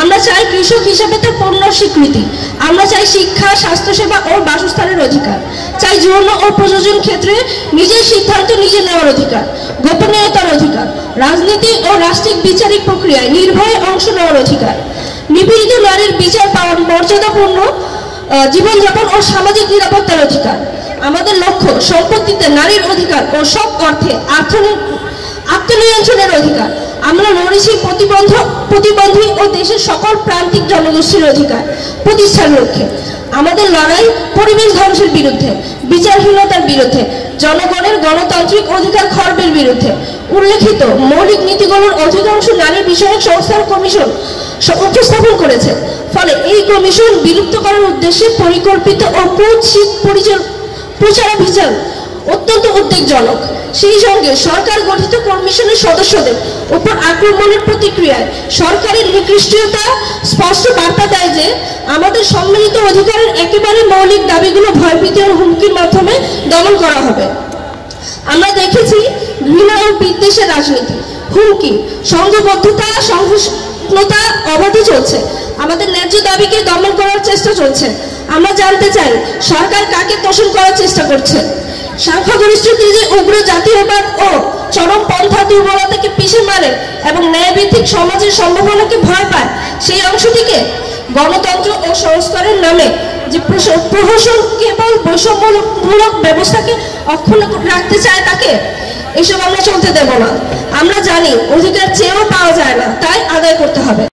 আমরা চাই কৃষক হিসেবে তার পূর্ণ স্বীকৃতি। আমরা চাই শিক্ষা, স্বাস্থ্যসেবা ও বাসস্থানের অধিকার। চাই যৌন ও প্রযোজন ক্ষেত্রে নিজের সিদ্ধান্ত নিজে নেওয়ার অধিকার, গোপনীয়তার অধিকার, রাজনীতি ও রাষ্ট্রিক বিচারিক প্রক্রিয়ায় নির্ভয়ে অংশ নেওয়ার অধিকার, নিপীড়িত নারীর বিচার পাওয়ার মর্যাদাপূর্ণ জীবনযাপন ও সামাজিক নিরাপত্তার অধিকার। আমাদের লক্ষ্য সম্পত্তিতে নারীর অধিকার ও সব অর্থে আত্মনিয়ন্ত্রণের অধিকার। আমরা লড়েছি প্রতিবন্ধী ও দেশের সকল প্রান্তিক জনগোষ্ঠীর অধিকার প্রতিষ্ঠার লক্ষ্যে। আমাদের লড়াই পরিবেশ ধ্বংসের বিরুদ্ধে, বিচারহীনতার বিরুদ্ধে, জনগণের গণতান্ত্রিক অধিকার খর্বের বিরুদ্ধে। উল্লেখিত মৌলিক নীতিগুলোর অধিকাংশ নারী বিষয়ক সংস্থার কমিশন উপস্থাপন করেছে। ফলে এই কমিশন বিলুপ্ত করার উদ্দেশ্যে পরিকল্পিত ও কুৎসিত প্রচারাভিযান অত্যন্ত উদ্বেগজনক। সেই সঙ্গে সরকার গঠিত কমিশনের সদস্যদের উপর আক্রমণের প্রতিক্রিয়ায় সরকারের নিকৃষ্টতা স্পষ্ট বার্তা দেয় যে আমাদের সম্মিলিত অধিকারের একেবারে মৌলিক দাবিগুলো ভয়ভীতি ও হুমকির মাধ্যমে দমন করা হবে। আমরা দেখেছি ঘৃণা ও বিদ্বেষের রাজনীতি, হুমকি, সংঘবদ্ধতা, সহিষ্ণুতা অবাধে চলছে। আমাদের ন্যায্য দাবিকে দমন করার চেষ্টা চলছে। আমরা জানতে চাই সরকার কাকে তোষণ করার চেষ্টা করছে। সংখ্যাগরিষ্ঠটি যে উগ্র জাতীয়বাদ ও চরমপন্থা দুর্বলতাকে পিষে মারে এবং ন্যায়ভিত্তিক সমাজের সম্ভাবনাকে ভয় পায়, সেই অংশটিকে গণতন্ত্র ও সংস্কারের নামে যে প্রহসন কেবল বৈষম্যমূলক ব্যবস্থাকে অক্ষুণ্ণ রাখতে চায়, তাকে এসব আমরা চলতে দেব না। আমরা জানি অধিকার চেয়েও পাওয়া যায় না, তাই আদায় করতে হবে।